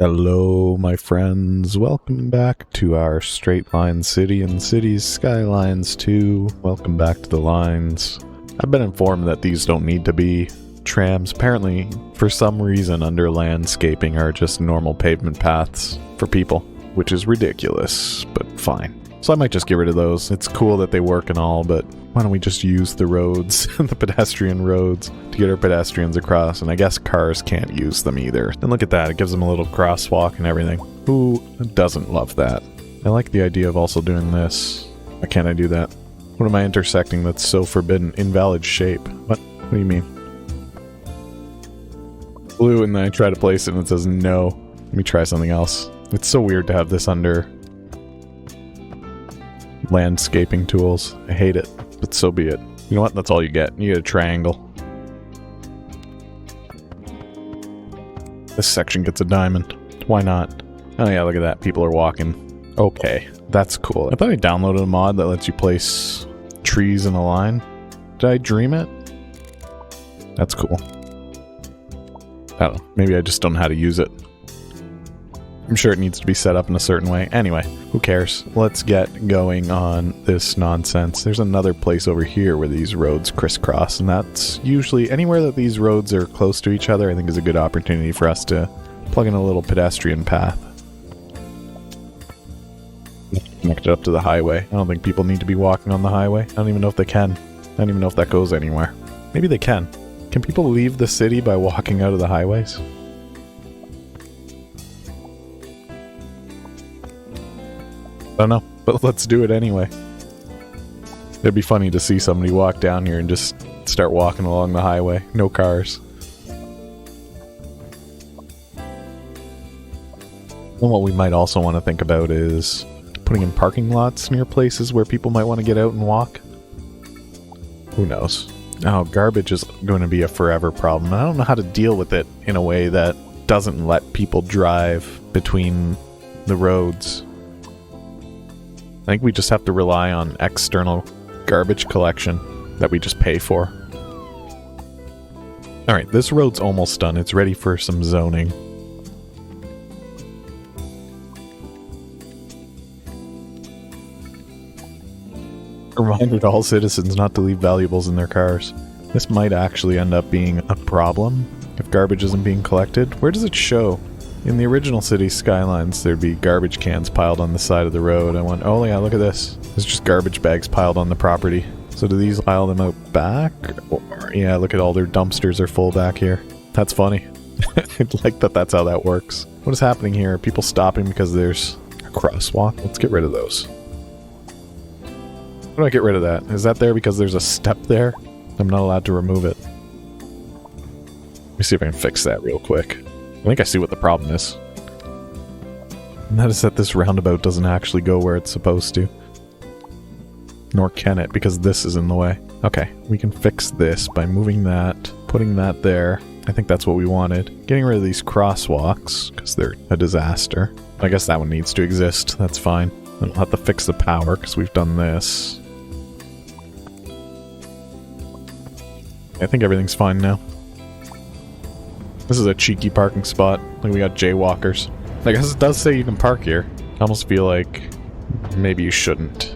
Hello, my friends. Welcome back to our straight line city and Cities Skylines 2. Welcome back to the lines. I've been informed that these don't need to be trams. Apparently, for some reason, under landscaping are just normal pavement paths for people, which is ridiculous, but fine. So I might just get rid of those. It's cool that they work and all, but why don't we just use the roads, the pedestrian roads, to get our pedestrians across, and I guess cars can't use them either. And look at that, it gives them a little crosswalk and everything. Who doesn't love that? I like the idea of also doing this. Why can't I do that? What am I intersecting that's so forbidden? Invalid shape. What do you mean? Blue, and then I try to place it and it says no. Let me try something else. It's so weird to have this under landscaping tools. I hate it, but so be it. You know what? That's all you get. You get a triangle. This section gets a diamond. Why not? Oh yeah, look at that. People are walking. Okay, that's cool. I thought I downloaded a mod that lets you place trees in a line. Did I dream it? That's cool. I don't know. Maybe I just don't know how to use it. I'm sure it needs to be set up in a certain way. Anyway, who cares? Let's get going on this nonsense. There's another place over here where these roads crisscross, and that's usually anywhere that these roads are close to each other, I think is a good opportunity for us to plug in a little pedestrian path. Connect it up to the highway. I don't think people need to be walking on the highway. I don't even know if they can. I don't even know if that goes anywhere. Maybe they can. Can people leave the city by walking out of the highways? I don't know, but let's do it anyway. It'd be funny to see somebody walk down here and just start walking along the highway. No cars. And what we might also want to think about is putting in parking lots near places where people might want to get out and walk. Who knows? Oh, garbage is going to be a forever problem. I don't know how to deal with it in a way that doesn't let people drive between the roads. I think we just have to rely on external garbage collection that we just pay for. Alright, this road's almost done. It's ready for some zoning. A reminder to all citizens not to leave valuables in their cars. This might actually end up being a problem if garbage isn't being collected. Where does it show? In the original Cities Skylines, there'd be garbage cans piled on the side of the road. I went, oh yeah, look at this. There's just garbage bags piled on the property. So do these pile them out back? Or, yeah, look at all their dumpsters are full back here. That's funny. I like that that's how that works. What is happening here? Are people stopping because there's a crosswalk? Let's get rid of those. How do I get rid of that? Is that there because there's a step there? I'm not allowed to remove it. Let me see if I can fix that real quick. I think I see what the problem is. And that is that this roundabout doesn't actually go where it's supposed to. Nor can it, because this is in the way. Okay, we can fix this by moving that, putting that there. I think that's what we wanted. Getting rid of these crosswalks, because they're a disaster. I guess that one needs to exist, that's fine. Then we'll have to fix the power, because we've done this. I think everything's fine now. This is a cheeky parking spot. Like, we got jaywalkers. I guess it does say you can park here. I almost feel like maybe you shouldn't.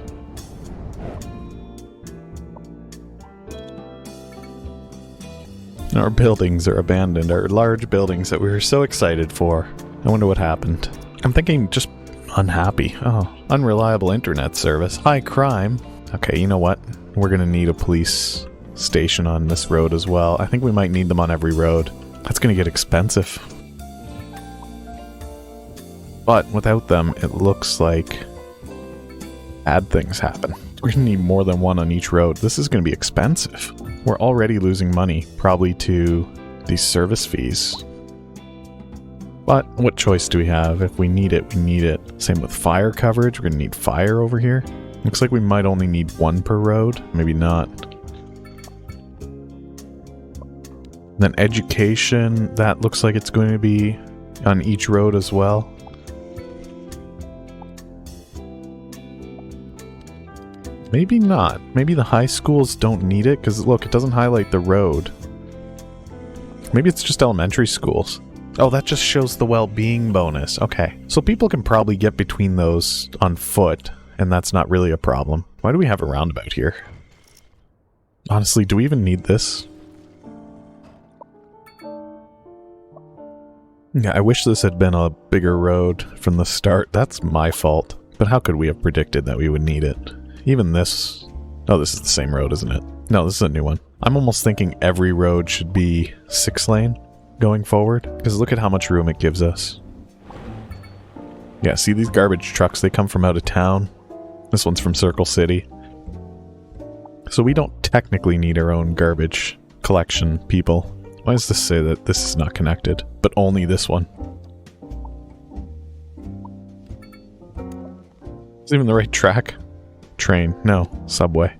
Our buildings are abandoned. Our large buildings that we were so excited for. I wonder what happened. I'm thinking just unhappy. Oh, unreliable internet service. High crime. Okay, you know what? We're gonna need a police station on this road as well. I think we might need them on every road. That's gonna get expensive. But without them, it looks like bad things happen. We're gonna need more than one on each road. This is gonna be expensive. We're already losing money, probably to these service fees. But what choice do we have? If we need it, we need it. Same with fire coverage. We're gonna need fire over here. Looks like we might only need one per road. Maybe not. Then education, that looks like it's going to be on each road as well. Maybe not. Maybe the high schools don't need it, because look, it doesn't highlight the road. Maybe it's just elementary schools. Oh, that just shows the well-being bonus. Okay. So people can probably get between those on foot, and that's not really a problem. Why do we have a roundabout here? Honestly, do we even need this? Yeah, I wish this had been a bigger road from the start. That's my fault. But how could we have predicted that we would need it? Even this... Oh, this is the same road, isn't it? No, this is a new one. I'm almost thinking every road should be 6-lane going forward. Because look at how much room it gives us. Yeah, see these garbage trucks? They come from out of town. This one's from Circle City. So we don't technically need our own garbage collection, people. Why does this say that this is not connected? But only this one. Is it even the right track? Train. No. Subway.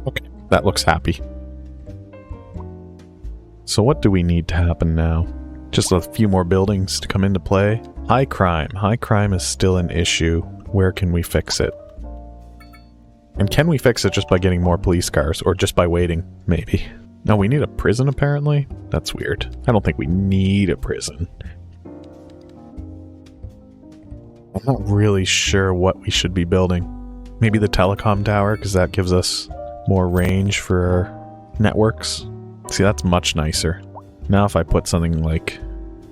Okay. That looks happy. So what do we need to happen now? Just a few more buildings to come into play. High crime. High crime is still an issue. Where can we fix it? And can we fix it just by getting more police cars? Or just by waiting? Maybe. No, we need a prison apparently? That's weird. I don't think we need a prison. I'm not really sure what we should be building. Maybe the telecom tower, because that gives us more range for our networks. See, that's much nicer. Now if I put something like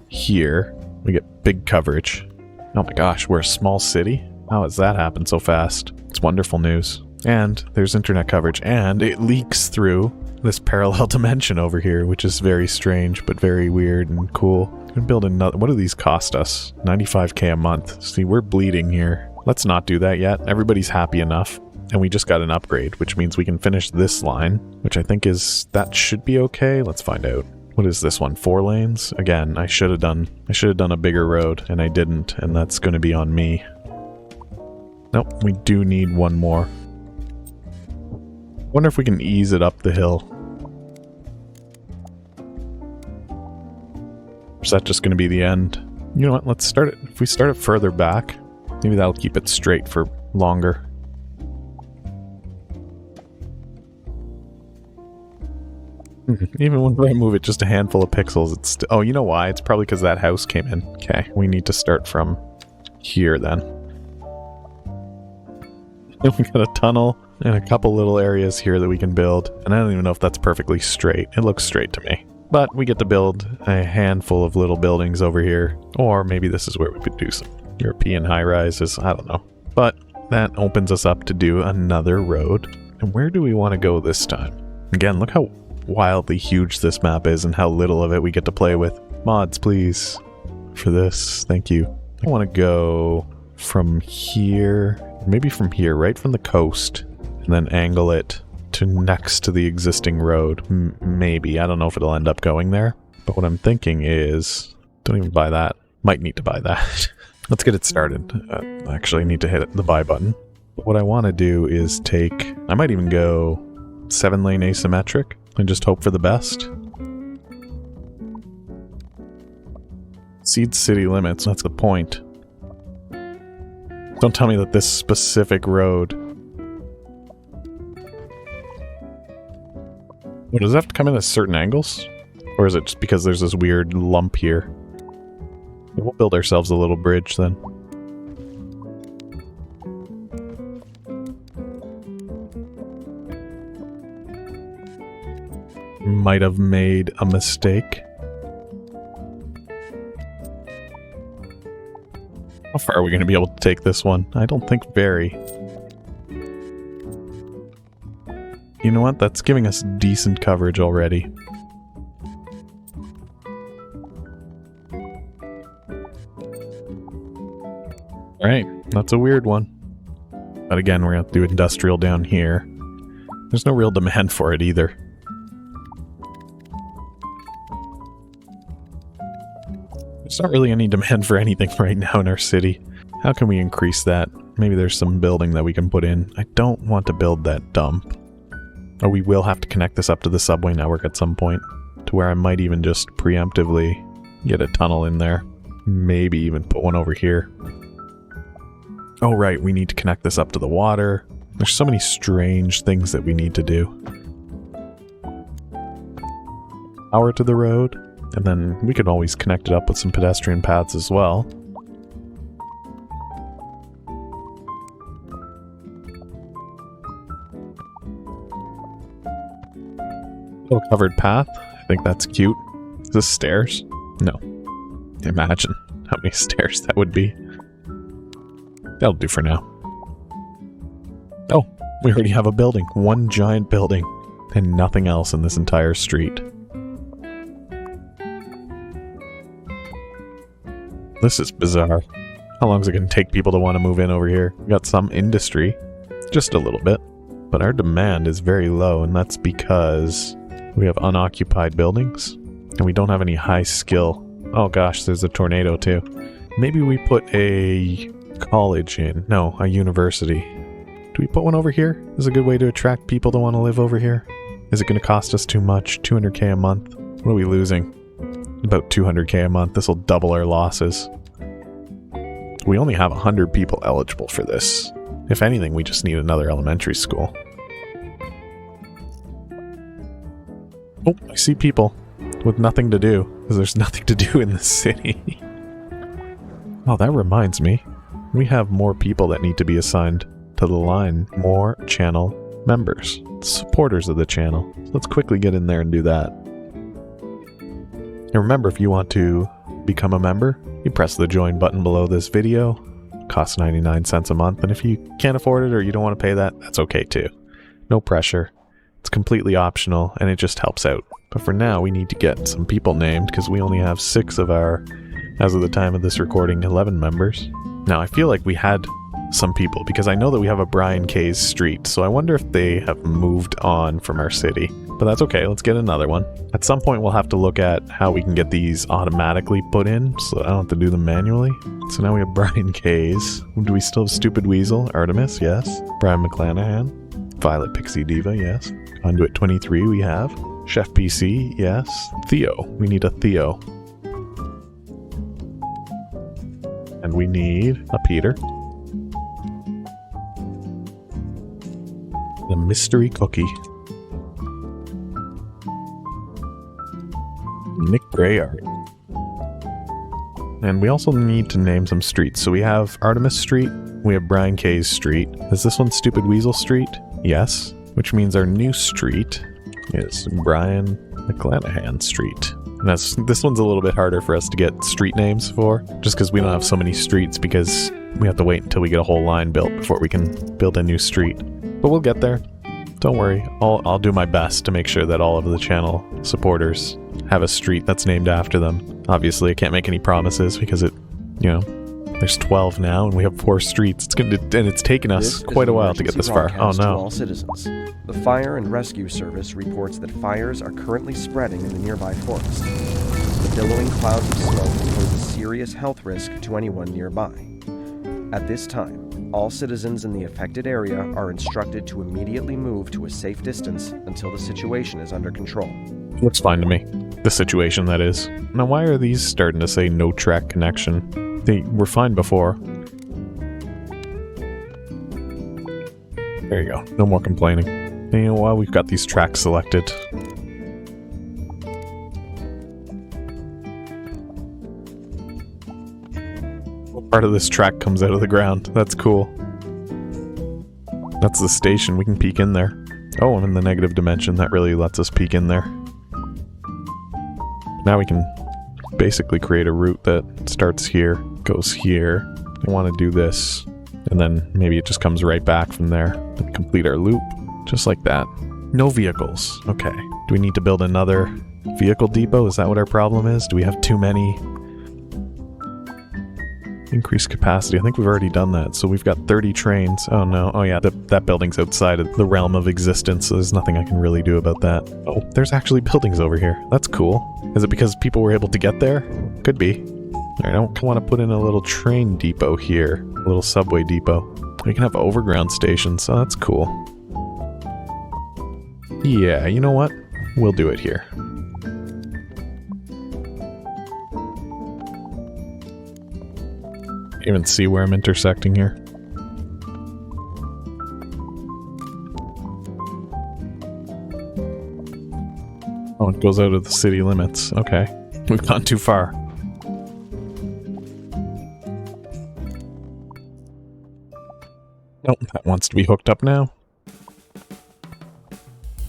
here, we get big coverage. Oh my gosh, we're a small city? How has that happened so fast? It's wonderful news. And there's internet coverage, and it leaks through this parallel dimension over here, which is very strange, but very weird and cool. We can build another... What do these cost us? 95k a month. See, we're bleeding here. Let's not do that yet. Everybody's happy enough. And we just got an upgrade, which means we can finish this line, which I think is... That should be okay. Let's find out. What is this one? 4 lanes? Again, I should have done a bigger road, and I didn't, and that's going to be on me. Nope, we do need one more. Wonder if we can ease it up the hill. Or is that just going to be the end? You know what, let's start it. If we start it further back, maybe that'll keep it straight for longer. Even when I move it just a handful of pixels, it's still... Oh, you know why? It's probably because that house came in. Okay, we need to start from here then. Then we got a tunnel and a couple little areas here that we can build. And I don't even know if that's perfectly straight. It looks straight to me. But we get to build a handful of little buildings over here. Or maybe this is where we could do some European high-rises. I don't know. But that opens us up to do another road. And where do we want to go this time? Again, look how wildly huge this map is and how little of it we get to play with. Mods, please. For this. Thank you. I want to go from here... Maybe from here, right from the coast, and then angle it to next to the existing road. Maybe. I don't know if it'll end up going there. But what I'm thinking is... Don't even buy that. Might need to buy that. Let's get it started. Actually, I need to hit the buy button. But what I want to do is take... I might even go 7-lane asymmetric and just hope for the best. Exceeds city limits. That's the point. Don't tell me that this specific road... Well, does it have to come in at certain angles? Or is it just because there's this weird lump here? We'll build ourselves a little bridge then. Might have made a mistake. How far are we going to be able to take this one? I don't think very. You know what? That's giving us decent coverage already. Alright, that's a weird one. But again, we're going to have to do industrial down here. There's no real demand for it either. There's not really any demand for anything right now in our city. How can we increase that? Maybe there's some building that we can put in. I don't want to build that dump. Or we will have to connect this up to the subway network at some point. To where I might even just preemptively get a tunnel in there. Maybe even put one over here. Oh right, we need to connect this up to the water. There's so many strange things that we need to do. power to the road, and then we could always connect it up with some pedestrian paths as well. Little covered path. I think that's cute. Is this stairs? No. Imagine how many stairs that would be. That'll do for now. Oh, we already have a building. One giant building. And nothing else in this entire street. This is bizarre. How long is it going to take people to want to move in over here? We got some industry. Just a little bit. But our demand is very low, and that's because we have unoccupied buildings. And we don't have any high skill. Oh gosh, there's a tornado too. Maybe we put a college in. No, a university. Do we put one over here? Is a good way to attract people to want to live over here? Is it going to cost us too much? 200k a month? What are we losing? About 200k a month. This will double our losses. We only have 100 people eligible for this. If anything, we just need another elementary school. Oh, I see people with nothing to do, because there's nothing to do in this city. Oh, that reminds me. We have more people that need to be assigned to the line. More channel members. Supporters of the channel. So let's quickly get in there and do that. And remember, if you want to become a member, you press the join button below this video. It costs 99 cents a month, and if you can't afford it or you don't want to pay that, that's okay too. No pressure. It's completely optional, and it just helps out. But for now, we need to get some people named, because we only have 6 of our, as of the time of this recording, 11 members. Now, I feel like we had some people, because I know that we have a Brian K's street, so I wonder if they have moved on from our city. But that's okay, let's get another one. At some point, we'll have to look at how we can get these automatically put in, so I don't have to do them manually. So now we have Brian K's. Do we still have Stupid Weasel? Artemis, yes. Brian McClanahan. Violet Pixie Diva, yes. Conduit 23 we have. Chef PC, yes. Theo, we need a Theo. And we need a Peter. The mystery cookie. Nick Grayart. And we also need to name some streets. So we have Artemis Street, we have Brian K's Street. Is this one Stupid Weasel Street? Yes. Which means our new street is Brian McClanahan Street. And this one's a little bit harder for us to get street names for, just because we don't have so many streets, because we have to wait until we get a whole line built before we can build a new street. But we'll get there. Don't worry. I'll do my best to make sure that all of the channel supporters have a street that's named after them. Obviously, I can't make any promises because there's 12 now and we have 4 streets. It's taken us quite a while to get this far. Oh no. All citizens. The Fire and Rescue Service reports that fires are currently spreading in the nearby forest. The billowing clouds of smoke pose a serious health risk to anyone nearby. At this time, all citizens in the affected area are instructed to immediately move to a safe distance until the situation is under control. Looks fine to me. The situation, that is. Now, why are these starting to say no track connection? They were fine before. There you go. No more complaining. And you know what? We've got these tracks selected. Part of this track comes out of the ground. That's cool. That's the station. We can peek in there. Oh, I'm in the negative dimension. That really lets us peek in there. Now we can basically create a route that starts here, goes here. I want to do this, and then maybe it just comes right back from there and complete our loop, just like that. No vehicles. Okay. Do we need to build another vehicle depot? Is that what our problem is? Do we have too many? Increase capacity. I think we've already done that. So we've got 30 trains. Oh no. Oh yeah, that building's outside of the realm of existence, so there's nothing I can really do about that. Oh, there's actually buildings over here. That's cool. Is it because people were able to get there? Could be. Alright, I don't want to put in a little train depot here. A little subway depot. We can have overground stations, so that's cool. Yeah, you know what? We'll do it here. Even see where I'm intersecting here. Oh, it goes out of the city limits. Okay. We've gone too far. Nope, that wants to be hooked up now.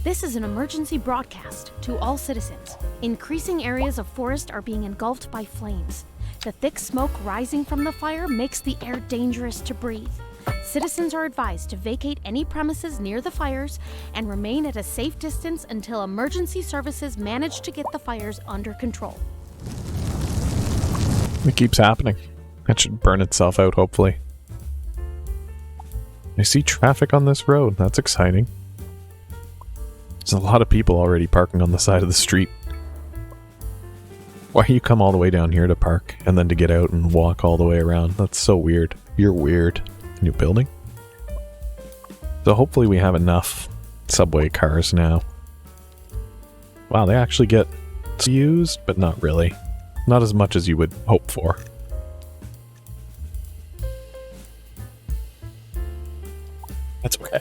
This is an emergency broadcast to all citizens. Increasing areas of forest are being engulfed by flames. The thick smoke rising from the fire makes the air dangerous to breathe. Citizens are advised to vacate any premises near the fires and remain at a safe distance until emergency services manage to get the fires under control. It keeps happening. That should burn itself out, hopefully. I see traffic on this road. That's exciting. There's a lot of people already parking on the side of the street. Why you come all the way down here to park and then to get out and walk all the way around? That's so weird. You're weird. New building? So hopefully we have enough subway cars now. Wow, they actually get used, but not really. Not as much as you would hope for. That's okay.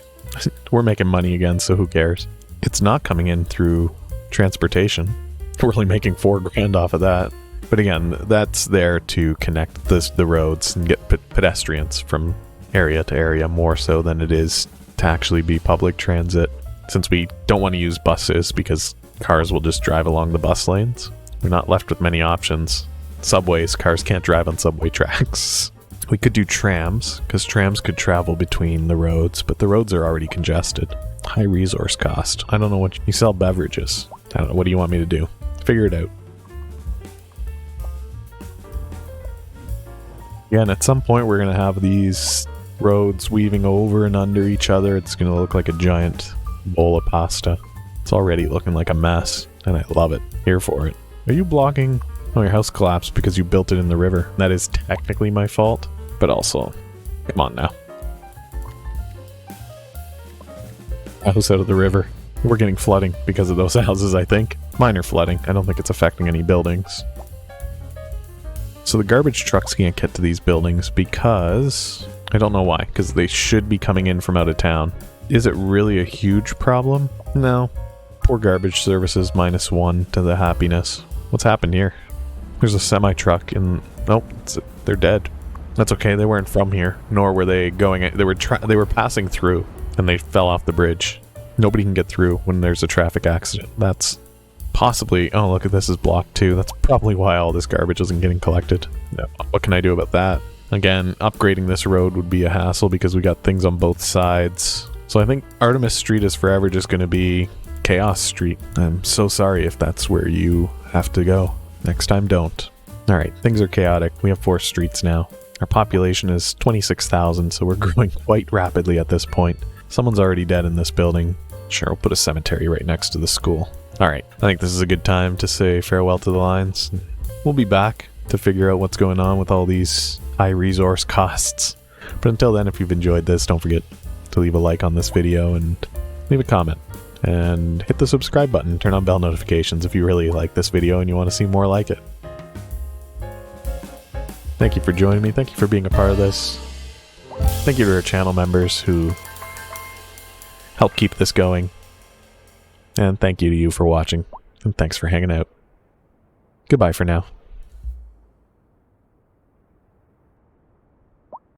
We're making money again, so who cares? It's not coming in through transportation. We're really making $4 grand off of that. But again, that's there to connect the roads and get pedestrians from area to area more so than it is to actually be public transit. Since we don't want to use buses because cars will just drive along the bus lanes, we're not left with many options. Subways, cars can't drive on subway tracks. We could do trams, because trams could travel between the roads, but the roads are already congested. High resource cost. I don't know what you sell beverages. I don't know. What do you want me to do? Figure it out. Again, at some point we're going to have these roads weaving over and under each other. It's going to look like a giant bowl of pasta. It's already looking like a mess, and I love it. Here for it. Are you blocking? Oh, your house collapsed because you built it in the river. That is technically my fault, but also, come on now. House out of the river. We're getting flooding because of those houses, I think. Minor flooding. I don't think it's affecting any buildings. So the garbage trucks can't get to these buildings because... I don't know why, because they should be coming in from out of town. Is it really a huge problem? No. Poor garbage services, -1 to the happiness. What's happened here? There's a semi-truck and... Nope, they're dead. That's okay, they weren't from here, nor were they going... They were passing through, and they fell off the bridge. Nobody can get through when there's a traffic accident. That's possibly... Oh, look at this is blocked too. That's probably why all this garbage isn't getting collected. No, what can I do about that? Again, upgrading this road would be a hassle because we got things on both sides. So I think Artemis Street is forever just going to be Chaos Street. I'm so sorry if that's where you have to go. Next time, don't. Alright, things are chaotic. We have 4 streets now. Our population is 26,000, so we're growing quite rapidly at this point. Someone's already dead in this building. Sure, we'll put a cemetery right next to the school. Alright, I think this is a good time to say farewell to the lines. We'll be back to figure out what's going on with all these high resource costs. But until then, if you've enjoyed this, don't forget to leave a like on this video and leave a comment. And hit the subscribe button, turn on bell notifications if you really like this video and you want to see more like it. Thank you for joining me, thank you for being a part of this. Thank you to our channel members who help keep this going. And thank you to you for watching, and thanks for hanging out. Goodbye for now.